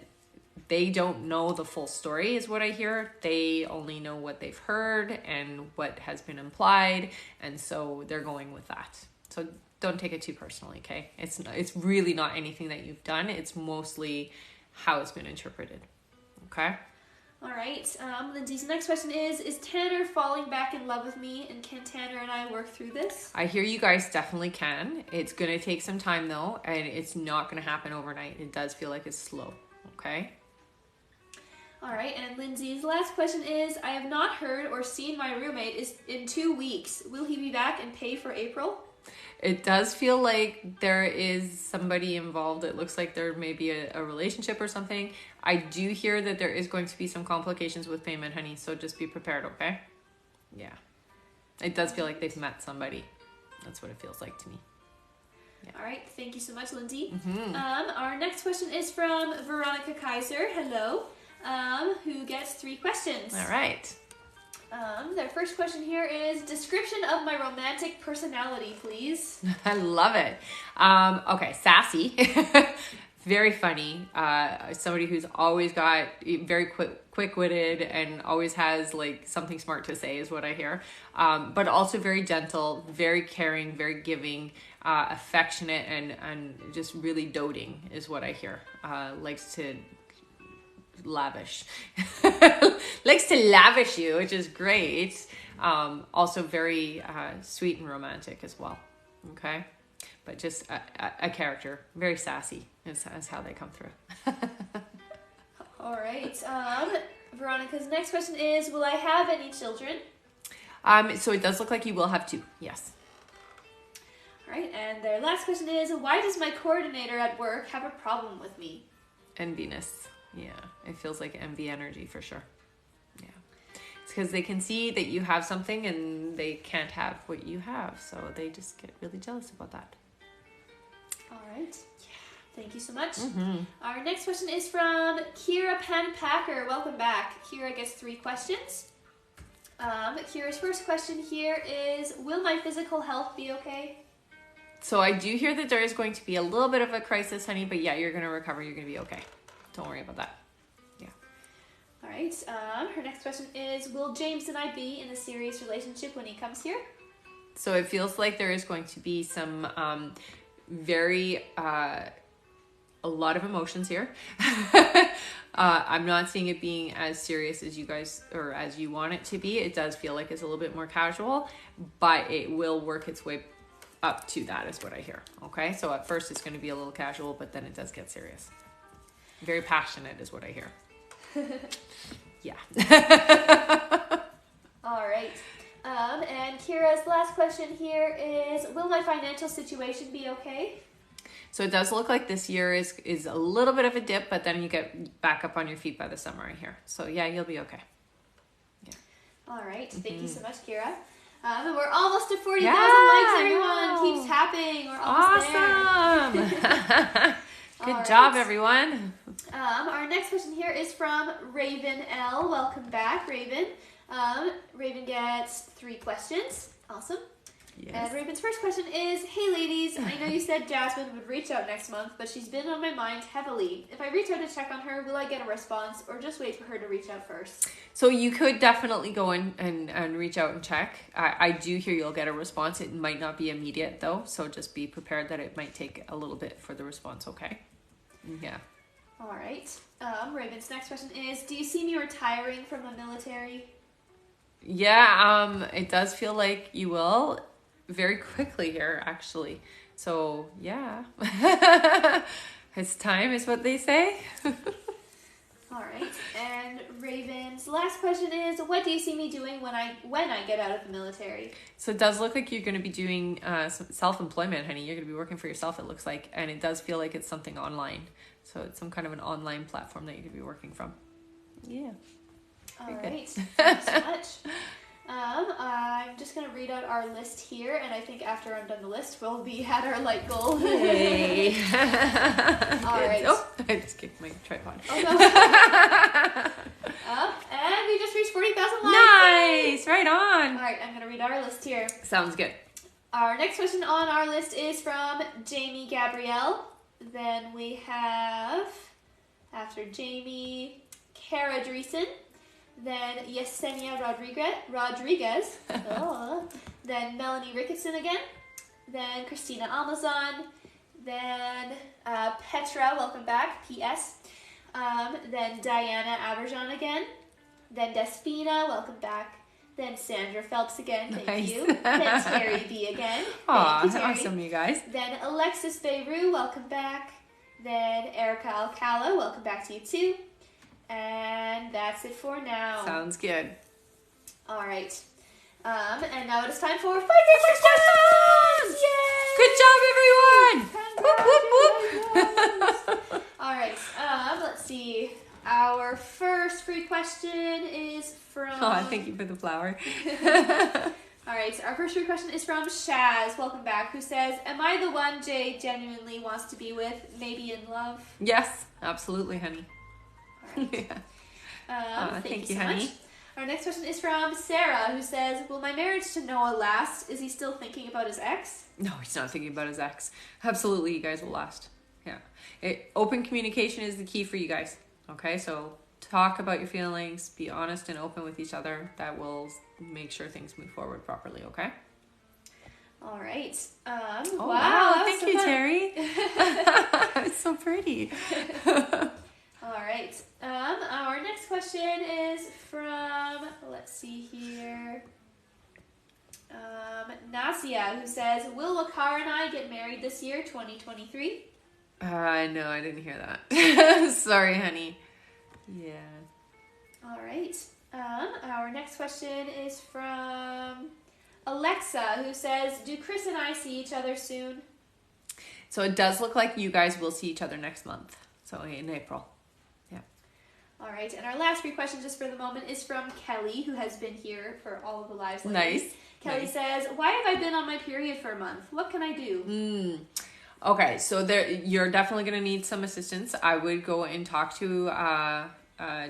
they don't know the full story is what I hear. They only know what they've heard and what has been implied, and so they're going with that. So don't take it too personally, okay? It's really not anything that you've done. It's mostly how it's been interpreted, okay?
All right. Lindsay's next question is Tanner falling back in love with me, and can Tanner and I work through this?
I hear you guys definitely can. It's going to take some time though, and it's not going to happen overnight. It does feel like it's slow, okay?
All right. And Lindsay's last question is, I have not heard or seen my roommate in 2 weeks. Will he be back and pay for April?
It does feel like there is somebody involved. It looks like there may be a relationship or something. I do hear that there is going to be some complications with payment, honey, so just be prepared, okay? Yeah. It does feel like they've met somebody. That's what it feels like to me. Yeah.
All right. Thank you so much, Lindsay. Our next question is from Veronica Kaiser. Hello. Who gets 3 questions.
All right.
Their first question here is, description of my romantic personality, please.
I love it. Okay, sassy. Very funny. Somebody who's always got very quick-witted and always has like something smart to say is what I hear. But also very gentle, very caring, very giving, affectionate, and just really doting is what I hear. Likes to lavish. Likes to lavish you, which is great. Also very sweet and romantic as well. Okay? But just a character. Very sassy is how they come through.
All right. Veronica's next question is, will I have any children?
So it does look like you will have 2. Yes.
All right. And their last question is, why does my coordinator at work have a problem with me?
Enviness. Yeah. It feels like envy energy for sure. Yeah. because they can see that you have something and they can't have what you have. So they just get really jealous about that.
All right. Thank you so much. Our next question is from Kira Packer. Welcome back. Kira gets 3 questions. Kira's first question here is, will my physical health be okay?
So I do hear that there is going to be a little bit of a crisis, honey, but yeah, you're going to recover. You're going to be okay. Don't worry about that. Yeah.
All right. Her next question is, will James and I be in a serious relationship when he comes here?
So it feels like there is going to be some a lot of emotions here. I'm not seeing it being as serious as you guys, or as you want it to be. It does feel like it's a little bit more casual, but it will work its way up to that, is what I hear. Okay, so at first it's going to be a little casual, but then it does get serious. Very passionate is what I hear. Yeah.
All right. And Kira's last question here is, will my financial situation be okay?
So it does look like this year is a little bit of a dip, but then you get back up on your feet by the summer, I hear. So yeah, you'll be okay. Yeah.
All right. Thank you so much, Kira. And we're almost at 40,000 likes, everyone. Keep tapping. We're almost
there. Good job, everyone.
Our next question here is from Raven L. Welcome back, Raven. Raven gets 3 questions. Awesome.
Yes.
And Raven's first question is, hey ladies, I know you said Jasmine would reach out next month, but she's been on my mind heavily. If I reach out to check on her, will I get a response, or just wait for her to reach out first?
So you could definitely go in and reach out and check. I do hear you'll get a response. It might not be immediate though, so just be prepared that it might take a little bit for the response, okay? Yeah.
All right. Raven's next question is, do you see me retiring from the military?
Yeah, it does feel like you will very quickly here, actually. So, yeah. It's time is what they say.
All right. And Raven's last question is, what do you see me doing when I get out of the military?
So it does look like you're going to be doing some self-employment, honey. You're going to be working for yourself, it looks like. And it does feel like it's something online. So it's some kind of an online platform that you could be working from. Yeah.
All right. Thanks so much. I'm just going to read out our list here, and I think after I'm done the list, we'll be at our light goal.
Yay.
All right.
Oh, I just kicked my tripod.
Oh, no. And we just reached 40,000 likes.
Nice. Right on.
All right, I'm going to read our list here.
Sounds good.
Our next question on our list is from Jamie Gabrielle. Then we have, after Jamie, Cara Dreesen. Then Yesenia Rodriguez. Oh. Then Melanie Ricketson again. Then Christina Amazon. Then Petra, welcome back, PS. Then Diana Aberjan again. Then Despina, welcome back. Then Sandra Phelps again, thank you. Then Terry B again.
Aw,
Thank you, Terry.
awesome, you guys.
Then Alexis Beirut, welcome back. Then Erica Alcala, welcome back to you too. And that's it for now.
Sounds good.
All right. And now it is time for 5 questions! Yay!
Good job, everyone! Whoop, whoop, whoop.
All right. Let's see. Our first free question is from...
Oh, thank you for the flower.
All right. Our first free question is from Shaz, welcome back, who says, am I the one Jay genuinely wants to be with, maybe in love?
Yes, absolutely, honey.
Right.
Yeah.
Thank
you,
so
honey.
much. Our next question is from Sarah, who says, will my marriage to Noah last? Is he still thinking about his ex?
No, he's not thinking about his ex. Absolutely, you guys will last. Yeah. Open communication is the key for you guys. Okay, so talk about your feelings, be honest and open with each other. That will make sure things move forward properly, okay?
All right.
Oh,
wow.
Thank you, Terry. It's so pretty.
All right. Our next question is from, let's see here, Nasia, who says, will Wakar and I get married this year, 2023?
No, I didn't hear that. Sorry, honey. Yeah.
All right. Our next question is from Alexa, who says, do Chris and I see each other soon?
So it does look like you guys will see each other next month. So in April. Yeah.
All right, and our last three questions just for the moment is from Kelly, who has been here for all of the lives lately.
Nice.
Kelly says, why have I been on my period for a month? What can I do?
Okay, so you're definitely going to need some assistance. I would go and talk to a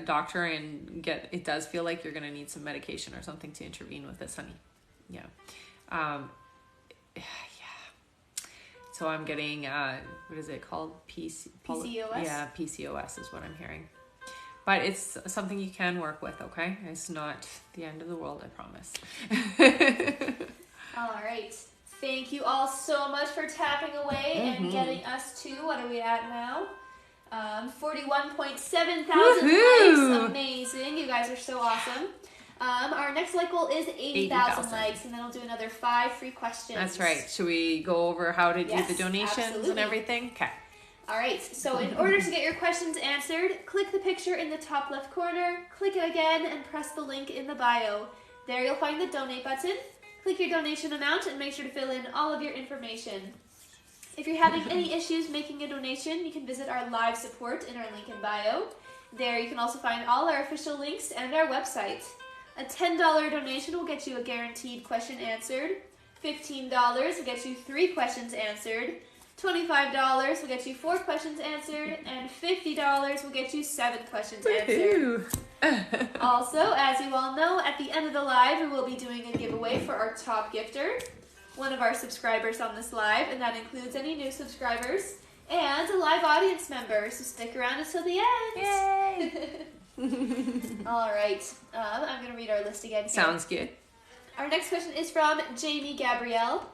doctor and it does feel like you're going to need some medication or something to intervene with this, honey. Yeah. Yeah. So I'm getting, what is it called?
PCOS?
Yeah, PCOS is what I'm hearing. But it's something you can work with, okay? It's not the end of the world, I promise.
All right. Thank you all so much for tapping away and getting us to, what are we at now? 41,700 likes. Amazing. You guys are so awesome. Our next like goal is 80,000 likes, and then we'll do another 5 free questions.
That's right. Should we go over how to do the donations and everything? Okay.
All right, so in order to get your questions answered, click the picture in the top left corner, click it again, and press the link in the bio. There you'll find the donate button. Click your donation amount and make sure to fill in all of your information. If you're having any issues making a donation, you can visit our live support in our link in bio. There you can also find all our official links and our website. A $10 donation will get you a guaranteed question answered. $15 will get you 3 questions answered. $25 will get you 4 questions answered, and $50 will get you 7 questions answered. Also, as you all know, at the end of the live, we will be doing a giveaway for our top gifter, one of our subscribers on this live, and that includes any new subscribers, and a live audience member, so stick around until the end.
Yay!
All right, I'm going to read our list again here.
Sounds good.
Our next question is from Jamie Gabrielle.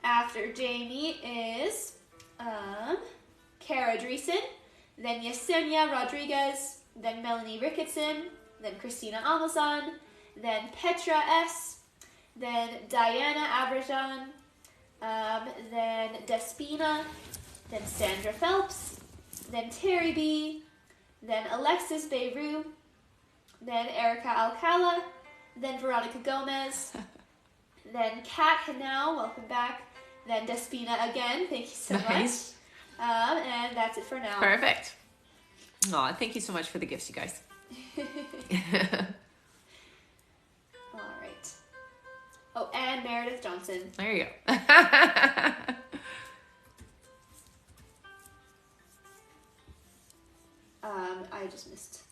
After Jamie is Kara Dreesen, then Yesenia Rodriguez, then Melanie Ricketson, then Christina Amazon, then Petra S, then Diana Abrajan, then Despina, then Sandra Phelps, then Terry B, then Alexis Beirut, then Erica Alcala, then Veronica Gomez, then Kat Hanau, welcome back, then Despina again, thank you so much. And that's it for now.
Perfect. Aw, thank you so much for the gifts, you guys.
All right. Oh, and Meredith Johnson.
There you go.
I just missed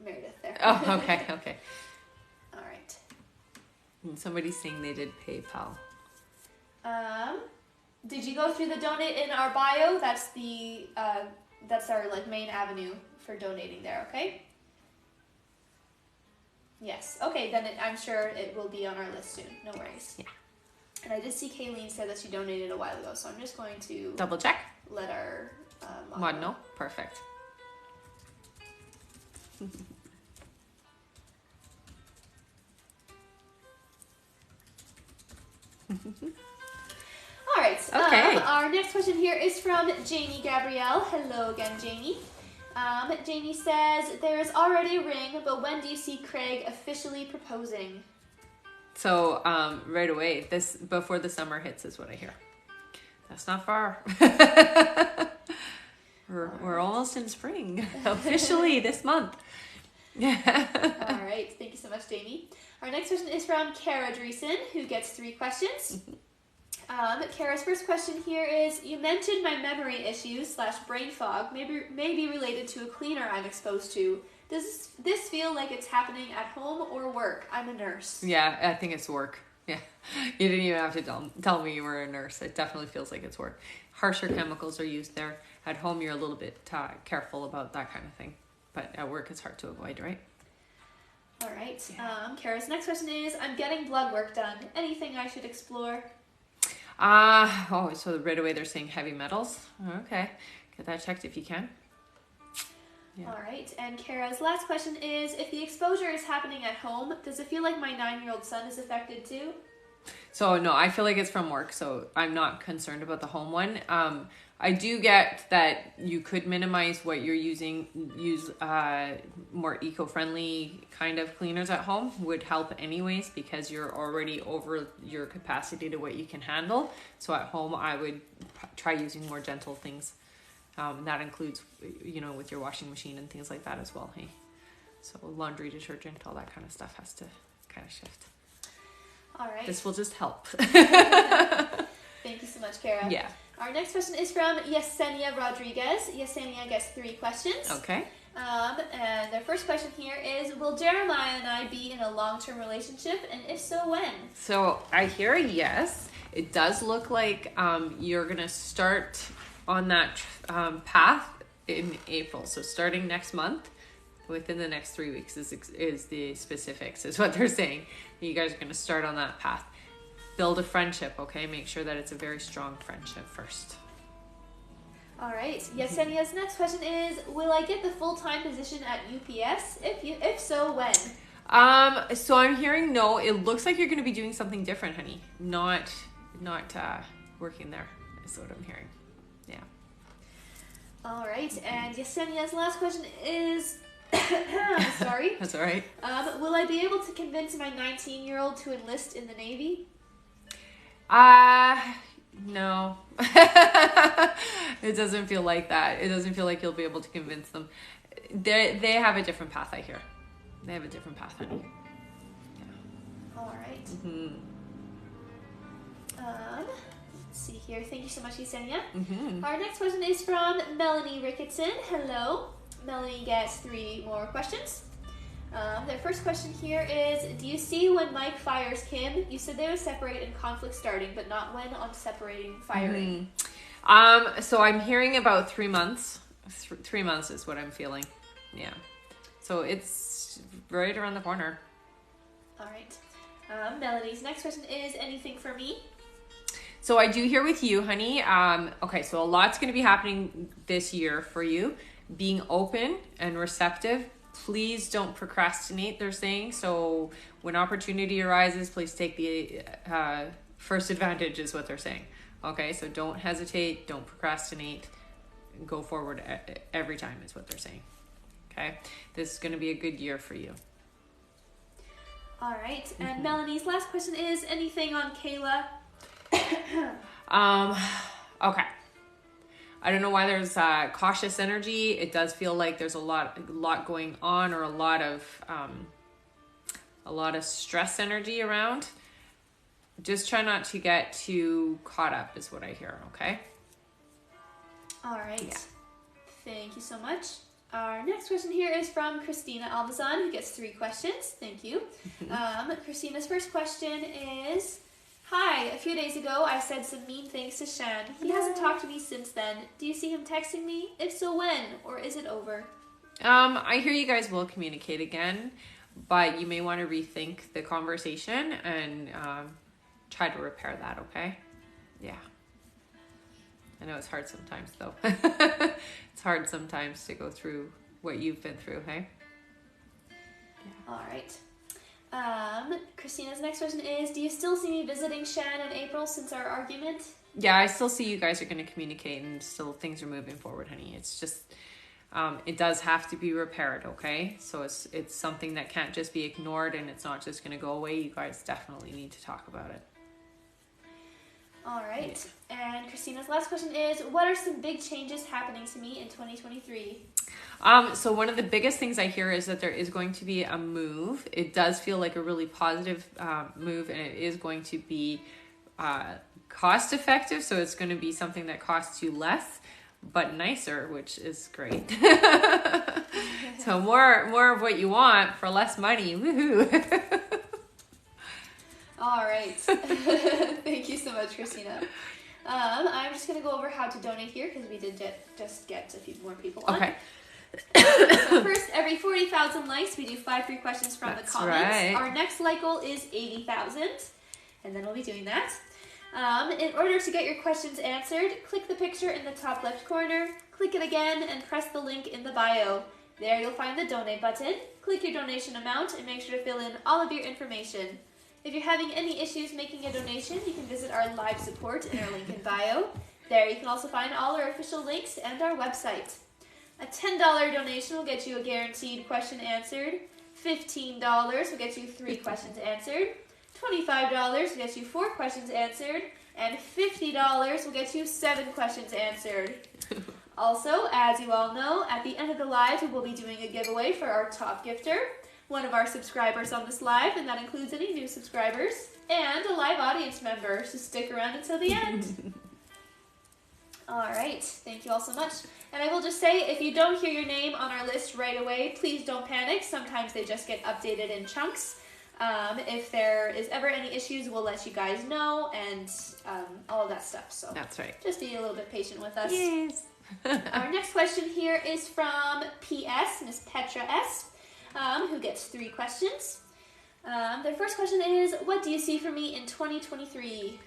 Meredith there.
Oh, okay.
All right.
Somebody's saying they did PayPal.
Did you go through the donate in our bio? That's the that's our main avenue for donating there. Okay. Yes. Okay. Then I'm sure it will be on our list soon. No worries.
Yeah.
And I did see Kayleen said that she donated a while ago, so I'm just going to
double check.
Let our
mod know. Perfect.
All right.
Okay.
Our next question here is from Janie Gabrielle. Hello again, Janie. Janie says, there is already a ring, but when do you see Craig officially proposing?
So, right away, before the summer hits is what I hear. That's not far. We're almost in spring, officially this month.
All right. Thank you so much, Jamie. Our next question is from Kara Dreesen, who gets 3 questions. Kara's first question here is, you mentioned my memory issues / brain fog may be related to a cleaner I'm exposed to. Does this feel like it's happening at home or work? I'm a nurse.
Yeah, I think it's work. Yeah, you didn't even have to tell me you were a nurse. It definitely feels like it's work. Harsher chemicals are used there. At home, you're a little bit careful about that kind of thing. But at work, it's hard to avoid, right?
All right. Yeah. Kara's next question is, I'm getting blood work done. Anything I should explore?
So right away they're saying heavy metals. Okay. Get that checked if you can. Yeah.
All right. And Kara's last question is, if the exposure is happening at home, does it feel like my 9-year-old son is affected too?
So no, I feel like it's from work, so I'm not concerned about the home one. I do get that you could minimize what you're using, use more eco-friendly kind of cleaners at home would help anyways, because you're already over your capacity to what you can handle. So at home, I would try using more gentle things. That includes, with your washing machine and things like that as well. Hey, So laundry detergent, all that kind of stuff has to kind of shift.
All right.
This will just help.
Thank you so much, Kara.
Yeah.
Our next question is from Yesenia Rodriguez. Yesenia gets 3 questions.
Okay.
And their first question here is, will Jeremiah and I be in a long-term relationship? And if so, when?
So I hear a yes. It does look like you're going to start on that path in April. So starting next month, within the next 3 weeks is the specifics, is what they're saying. You guys are going to start on that path. Build a friendship, okay? Make sure that it's a very strong friendship first.
All right. Yesenia's next question is, will I get the full-time position at UPS? If so, when?
So I'm hearing no. It looks like you're going to be doing something different, honey. Not working there is what I'm hearing. Yeah.
All right. And Yesenia's last question is, sorry.
That's all right.
Will I be able to convince my 19-year-old to enlist in the Navy?
No. It doesn't feel like that. It doesn't feel like you'll be able to convince them. They have a different path, I hear. They have a different path, honey. Yeah.
All right.
Mm-hmm.
Let's see here. Thank you so much, Yesenia.
Mm-hmm.
Our next question is from Melanie Ricketson. Hello. Melanie gets 3 more questions. Their first question here is, do you see when Mike fires Kim? You said they would separate and conflict starting, but not when on separating, firing.
Mm-hmm. So I'm hearing about 3 months. 3 months is what I'm feeling. Yeah. So it's right around the corner.
All right. Melody's next question is, anything for me?
So I do hear with you, honey. Okay, so a lot's going to be happening this year for you. Being open and receptive. Please don't procrastinate, they're saying. So when opportunity arises, please take the first advantage is what they're saying. Okay, so don't hesitate, don't procrastinate. Go forward every time is what they're saying. Okay, this is going to be a good year for you.
All right, and Melanie's last question is, anything on Kayla?
Okay. I don't know why there's cautious energy. It does feel like there's a lot going on, or a lot of stress energy around. Just try not to get too caught up is what I hear, okay?
All right.
Yeah.
Thank you so much. Our next question here is from Christina Alvazan, who gets 3 questions. Thank you. Christina's first question is, hi, a few days ago I said some mean things to Shan. He hasn't talked to me since then. Do you see him texting me? If so, when? Or is it over?
I hear you guys will communicate again, but you may want to rethink the conversation and try to repair that, okay? Yeah. I know it's hard sometimes, though. It's hard sometimes to go through what you've been through, hey?
Yeah. All right. Christina's next question is, do you still see me visiting Shan in April since our argument?
Yeah, I still see you guys are going to communicate, and still things are moving forward, honey. It's just, it does have to be repaired, okay? So it's something that can't just be ignored, and it's not just going to go away. You guys definitely need to talk about it.
All right. Yeah. And Christina's last question is, what are some big changes happening to me in 2023?
So one of the biggest things I hear is that there is going to be a move. It does feel like a really positive move, and it is going to be cost effective. So it's going to be something that costs you less, but nicer, which is great. So more of what you want for less money. Woohoo!
All right. Thank you so much, Christina. I'm just going to go over how to donate here because we did just get a few more people on.
Okay.
So first, every 40,000 likes, we do 5 free questions from the comments.
Right.
Our next like goal is 80,000, and then we'll be doing that. In order to get your questions answered, click the picture in the top left corner, click it again, and press the link in the bio. There you'll find the donate button. Click your donation amount and make sure to fill in all of your information. If you're having any issues making a donation, you can visit our live support in our link in bio. There you can also find all our official links and our website. A $10 donation will get you a guaranteed question answered. $15 will get you 3 questions answered. $25 will get you 4 questions answered. And $50 will get you 7 questions answered. Also, as you all know, at the end of the live, we will be doing a giveaway for our top gifter, one of our subscribers on this live, and that includes any new subscribers, and a live audience member, so stick around until the end. All right, thank you all so much. And I will just say, if you don't hear your name on our list right away, please don't panic. Sometimes they just get updated in chunks. If there is ever any issues, we'll let you guys know, and all of that stuff. So
that's right.
Just be a little bit patient with us.
Yes.
Our next question here is from PS, Miss Petra S, who gets 3 questions. Their first question is, what do you see for me in 2023?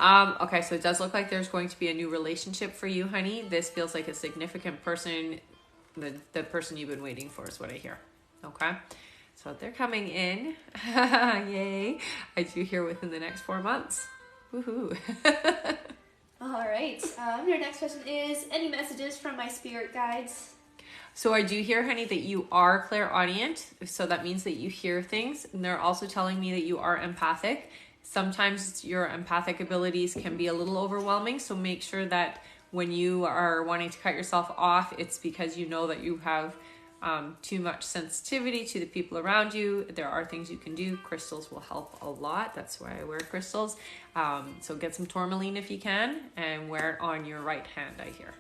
Okay, so it does look like there's going to be a new relationship for you, honey. This feels like a significant person. The person you've been waiting for is what I hear. Okay, so they're coming in. Yay. I do hear within the next 4 months. Woohoo.
All right. Your next question is, any messages from my spirit guides?
So I do hear, honey, that you are clairaudient. So that means that you hear things. And they're also telling me that you are empathic. Sometimes your empathic abilities can be a little overwhelming, so make sure that when you are wanting to cut yourself off, it's because you know that you have too much sensitivity to the people around you. There are things you can do. Crystals will help a lot. That's why I wear crystals. So get some tourmaline if you can, and wear it on your right hand, I hear.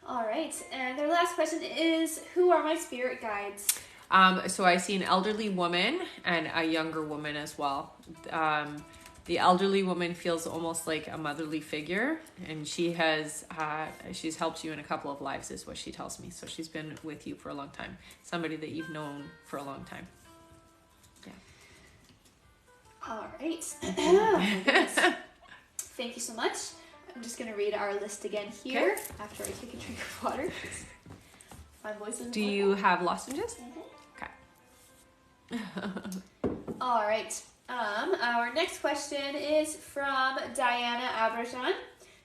All right, and their last question is, who are my spirit guides?
So I see an elderly woman and a younger woman as well. The elderly woman feels almost like a motherly figure, and she's helped you in a couple of lives is what she tells me. So she's been with you for a long time. Somebody that you've known for a long time. Yeah.
All right. Oh, goodness. Thank you so much. I'm just going to read our list again here after I take a drink of water. My voice is.
Do you have lozenges?
Mm-hmm.
Okay.
All right. Our next question is from Diana Abrajan,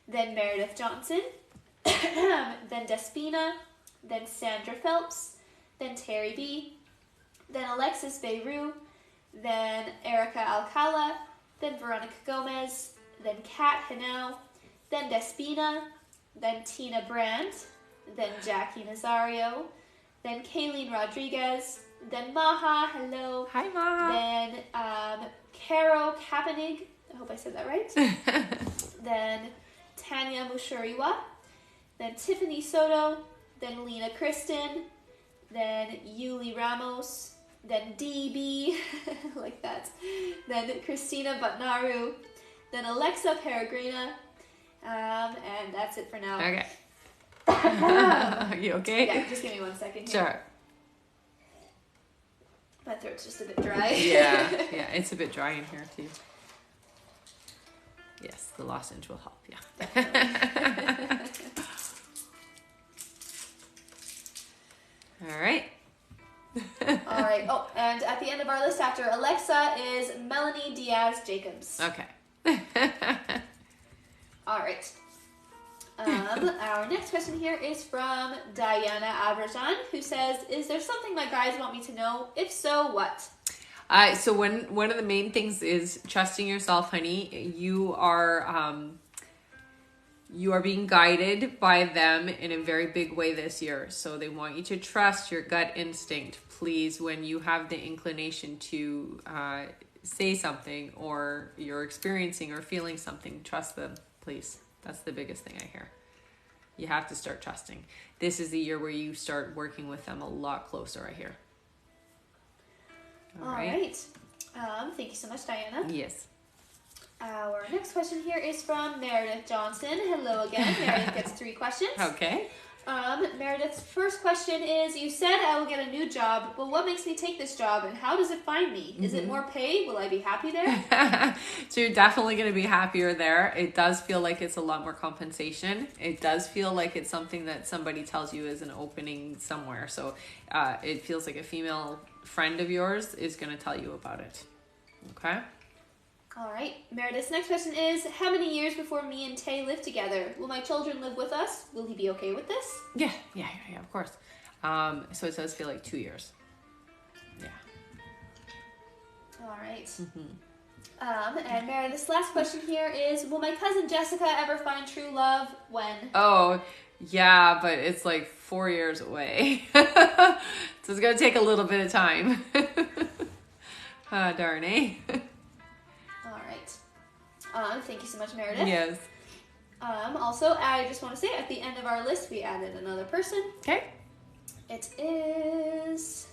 then Meredith Johnson, then Despina, then Sandra Phelps, then Terry B, then Alexis Beirut, then Erica Alcala, then Veronica Gomez, then Kat Hanau, then Despina, then Tina Brandt, then Jackie Nazario, then Kayleen Rodriguez, then Maha, hello.
Hi, Maha.
Then Caro Kapanig, I hope I said that right. Then Tanya Mushariwa, then Tiffany Soto, then Lena Kristen, then Yuli Ramos, then DB, like that, then Christina Batnaru, then Alexa Peregrina, and that's it for now.
Okay. Are you okay?
Yeah, just give me 1 second here.
Sure.
My throat's just a bit dry.
Yeah, it's a bit dry in here too. Yes, the lozenge will help, yeah. All right.
All right. Oh, and at the end of our list after Alexa is Melanie Diaz Jacobs.
Okay.
All right. Our next question here is from Diana Abrajan, who says, is there something my guides want me to know? If so, what?
So one of the main things is trusting yourself, honey. You are being guided by them in a very big way this year. So they want you to trust your gut instinct. Please, when you have the inclination to say something, or you're experiencing or feeling something, trust them, please. That's the biggest thing I hear. You have to start trusting. This is the year where you start working with them a lot closer, I hear.
All right. Thank you so much, Diana.
Yes.
Our next question here is from Meredith Johnson. Hello again. Meredith gets 3 questions.
Okay.
Meredith's first question is, you said I will get a new job. Well, what makes me take this job, and how does it find me? Is it more pay? Will I be happy there?
So you're definitely going to be happier there. It does feel like it's a lot more compensation. It does feel like it's something that somebody tells you is an opening somewhere. So it feels like a female friend of yours is going to tell you about it. Okay?
All right. Meredith's next question is, how many years before me and Tay live together? Will my children live with us? Will he be okay with this?
Yeah, of course. So it does feel like 2 years. Yeah.
All right. And Meredith's last question here is, will my cousin Jessica ever find true love? When?
Oh, Yeah, but it's like 4 years away. So it's going to take a little bit of time. Ah, darn, eh?
All right. Thank you so much, Meredith.
Yes.
Also, I just want to say at the end of our list, we added another person.
Okay.
It is